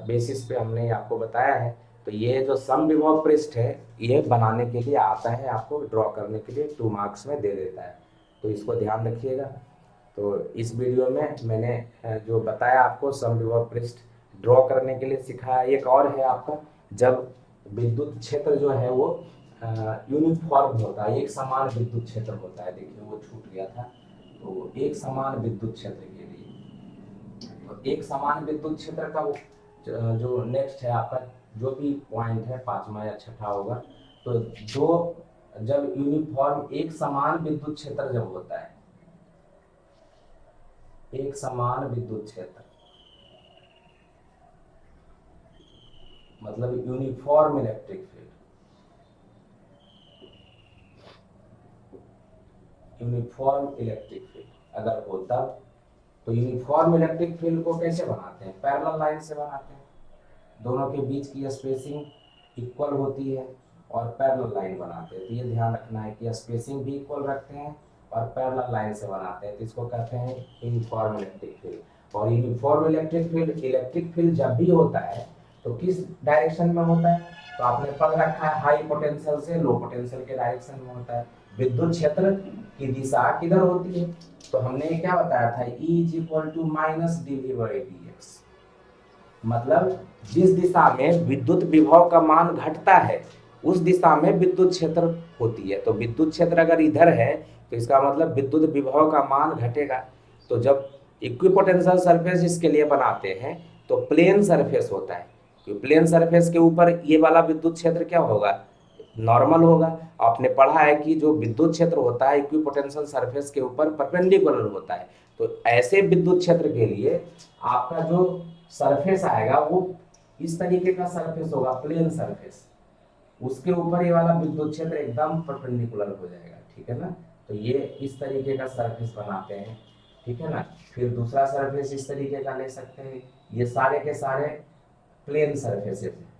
A: बेसिस पे हमने आपको बताया है। तो ये जो समविभव पृष्ठ है ये बनाने के लिए आता है, आपको ड्रॉ करने के लिए 2 मार्क्स में दे देता है। तो इसको ध्यान रखिएगा। तो इस वीडियो में मैंने जो बताया आपको समविभव पृष्ठ ड्रॉ करने के लिए सिखाया। एक और है आपका, जब विद्युत क्षेत्र जो है वो यूनिफॉर्म होता है, एक समान विद्युत क्षेत्र होता है। देखिए वो छूट गया था। तो एक समान विद्युत क्षेत्र के लिए, तो एक समान विद्युत क्षेत्र का वो जो नेक्स्ट है आपका, जो भी पॉइंट है 5वां या 6ठा होगा। तो जो जब यूनिफॉर्म एक समान विद्युत क्षेत्र जब होता है, एक समान विद्युत क्षेत्र मतलब uniform electric field, uniform electric field अगर हो तब। तो यूनिफॉर्म इलेक्ट्रिक फील्ड को कैसे बनाते हैं? पैरेलल लाइन से बनाते हैं। दोनों के बीच की स्पेसिंग इक्वल होती है और पैरेलल लाइन बनाते हैं। तो ये ध्यान रखना है कि स्पेसिंग भी इक्वल रखते हैं और पैरेलल लाइन से बनाते हैं। तो इसको कहते हैं यूनिफॉर्म इलेक्ट्रिक फील्ड। और यूनिफॉर्म इलेक्ट्रिक फील्ड जब भी होता है तो किस डायरेक्शन में होता है? तो आपने पढ़ रखा है हाई पोटेंशियल से लो पोटेंशियल के डायरेक्शन में होता है। विद्युत क्षेत्र की दिशा किधर होती है? तो हमने क्या बताया था, E is equal to minus dV/dx। मतलब जिस दिशा में विद्युत विभव का मान घटता है उस दिशा में विद्युत क्षेत्र होती है। तो विद्युत क्षेत्र अगर इधर है तो इसका मतलब विद्युत विभव का मान घटेगा। तो जब इक्विपोटेंशियल सरफेस इसके लिए बनाते हैं तो प्लेन सरफेस होता है। तो प्लेन सरफेस के ऊपर ये वाला विद्युत क्षेत्र क्या होगा? नॉर्मल होगा। आपने पढ़ा है कि जो विद्युत क्षेत्र होता है इक्विपोटेंशियल सरफेस के ऊपर परपेंडिकुलर होता है। तो ऐसे विद्युत क्षेत्र के लिए आपका जो सरफेस आएगा वो इस तरीके का सरफेस होगा, प्लेन सरफेस। उसके ऊपर ये वाला विद्युत क्षेत्र एकदम परपेंडिकुलर हो जाएगा। ठीक है ना। तो ये इस तरीके का सरफेस बनाते हैं। ठीक है ना। फिर दूसरा सरफेस इस तरीके का ले सकते हैं। ये सारे के सारे प्लेन सरफेसेस हैं।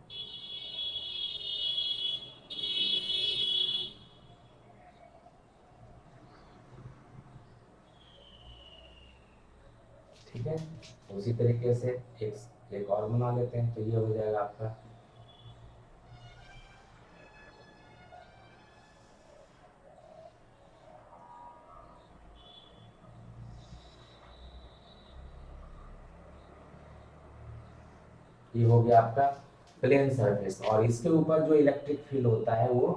A: ठीक है। उसी तरीके से एक और बना लेते हैं। तो ये हो जाएगा आपका ये हो गया आपका प्लेन सरफेस, और इसके ऊपर जो इलेक्ट्रिक फील्ड होता है वो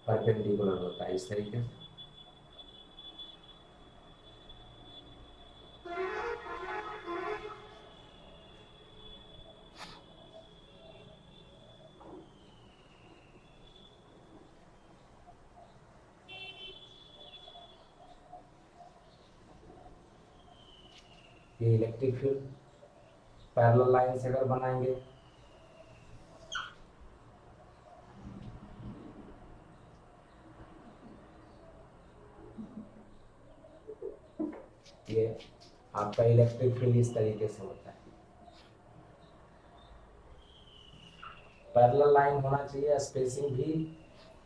A: परपेंडिकुलर होता है इस तरीके से। ये इलेक्ट्रिक फील्ड पैरेलल लाइन से अगर बनाएंगे, ये आपका इलेक्ट्रिक फील्ड इस तरीके से होता है। पैरेलल लाइन होना चाहिए, स्पेसिंग भी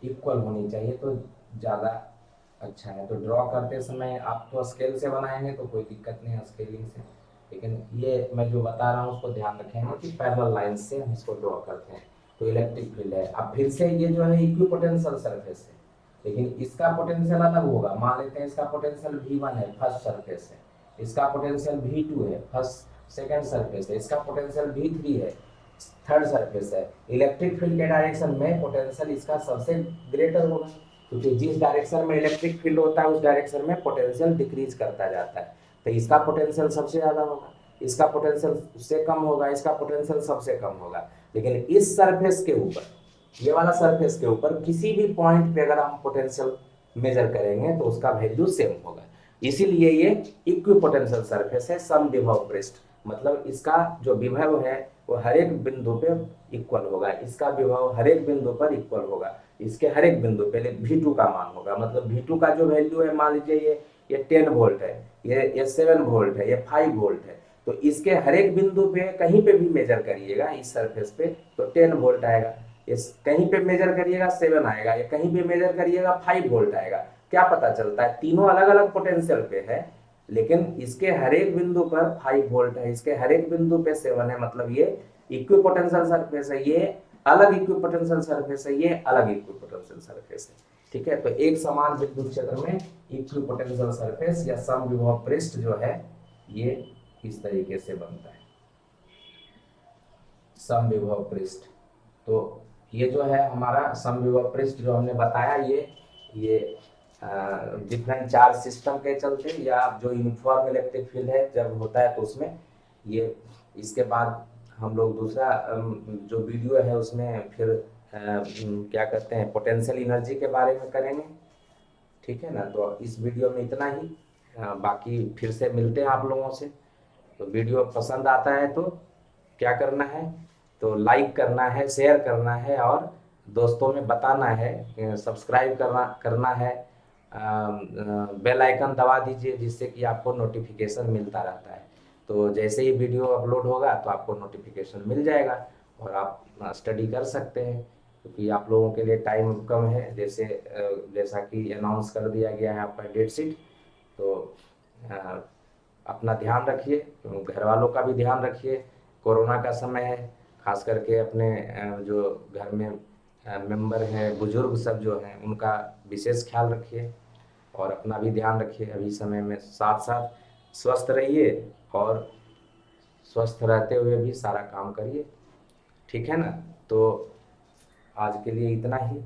A: इक्वल होनी चाहिए तो ज़्यादा अच्छा है। तो ड्रॉ करते समय आप तो स्केल से बनाएंगे तो कोई दिक्कत नहीं है स्केलिंग से, लेकिन ये मैं जो बता रहा हूँ उसको ध्यान रखेंगे कि पैरेलल लाइन से हम इसको ड्रॉ करते हैं। तो इलेक्ट्रिक फील्ड है। अब फिर से ये जो है इक्विपोटेंशियल सरफेस है, लेकिन इसका पोटेंशियल अलग होगा। मान लेते हैं इसका पोटेंशियल V1 है, फर्स्ट सरफेस है, इसका पोटेंशियल V2 है, फर्स्ट सेकंड सरफेस है, इसका पोटेंशियल V3 है, थर्ड सरफेस है। इलेक्ट्रिक फील्ड के डायरेक्शन में पोटेंशियल इसका सबसे ग्रेटर होगा, क्योंकि जिस डायरेक्शन में इलेक्ट्रिक फील्ड होता है उस डायरेक्शन में पोटेंशियल डिक्रीज करता जाता है। तो इसका पोटेंशियल सबसे ज़्यादा होगा, इसका पोटेंशियल उससे कम होगा, इसका पोटेंशियल सबसे कम होगा। लेकिन इस सरफेस के ऊपर, ये वाला सरफेस के ऊपर किसी भी पॉइंट पे अगर हम पोटेंशियल मेजर करेंगे तो उसका वैल्यू सेम होगा। इसीलिए ये इक्विपोटेंशियल सरफेस है, सम विभव पृष्ठ। मतलब इसका जो विभव है वो हर एक बिंदु पे इक्वल होगा, इसका विभव हर एक बिंदु पर इक्वल होगा, इसके हर एक बिंदु पे V2 का मान होगा। मतलब V2 का जो वैल्यू है, मान लीजिए ये 10 वोल्ट है, ये 7 वोल्ट है, ये 5 वोल्ट है, तो इसके हर एक बिंदु पे कहीं पे भी मेजर करिएगा इस सरफेस पे तो 10 वोल्ट आएगा, इस कहीं पे मेजर करिएगा 7 आएगा, या कहीं पे मेजर करिएगा 5 वोल्ट आएगा। क्या पता चलता है, तीनों अलग अलग पोटेंशियल पे है, लेकिन इसके हर एक बिंदु पर 5 वोल्ट है, इसके हर एक बिंदु पे 7 है। मतलब ये इक्विपोटेंशियल सरफेस है, ये अलग इक्विपोटेंशियल सरफेस है, ये अलग इक्विपोटेंशियल सरफेस है। ठीक है, तो एक समान विद्युत क्षेत्र में इक्विपोटेंशियल सरफेस या समविभव पृष्ठ जो है ये इस तरीके से बनता है, समविभव पृष्ठ। तो ये जो है हमारा समविभव पृष्ठ जो हमने बताया, ये डिफरेंट चार्ज सिस्टम के चलते, या जो यूनिफॉर्म इलेक्ट्रिक फील्ड है जब होता है तो उसमें ये। इसके बाद हम लोग दूसरा जो वीडियो है उसमें फिर क्या कहते हैं पोटेंशियल एनर्जी के बारे में करेंगे। ठीक है ना, तो इस वीडियो में इतना ही। बाकी फिर से मिलते हैं आप लोगों से। तो वीडियो पसंद आता है तो क्या करना है, तो लाइक करना है, शेयर करना है, और दोस्तों में बताना है, सब्सक्राइब करना है, बेल आइकन दबा दीजिए जिससे कि आपको नोटिफिकेशन मिलता रहता है। तो जैसे ही वीडियो अपलोड होगा तो आपको नोटिफिकेशन मिल जाएगा और आप स्टडी कर सकते हैं, क्योंकि आप लोगों के लिए टाइम कम है। जैसा कि अनाउंस कर दिया गया है आपका डेट शीट। तो अ, अपना ध्यान रखिए, घर वालों का भी ध्यान रखिए। कोरोना का समय है, खास करके अपने जो घर में मेंबर हैं, बुजुर्ग सब जो हैं, उनका विशेष ख्याल रखिए और अपना भी ध्यान रखिए। अभी समय में साथ साथ स्वस्थ रहिए, और स्वस्थ रहते हुए भी सारा काम करिए। ठीक है ना, तो आज के लिए इतना ही,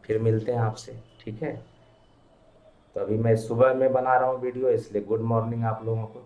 A: फिर मिलते हैं आपसे। ठीक है, तो अभी मैं सुबह में बना रहा हूँ वीडियो, इसलिए गुड मॉर्निंग आप लोगों को।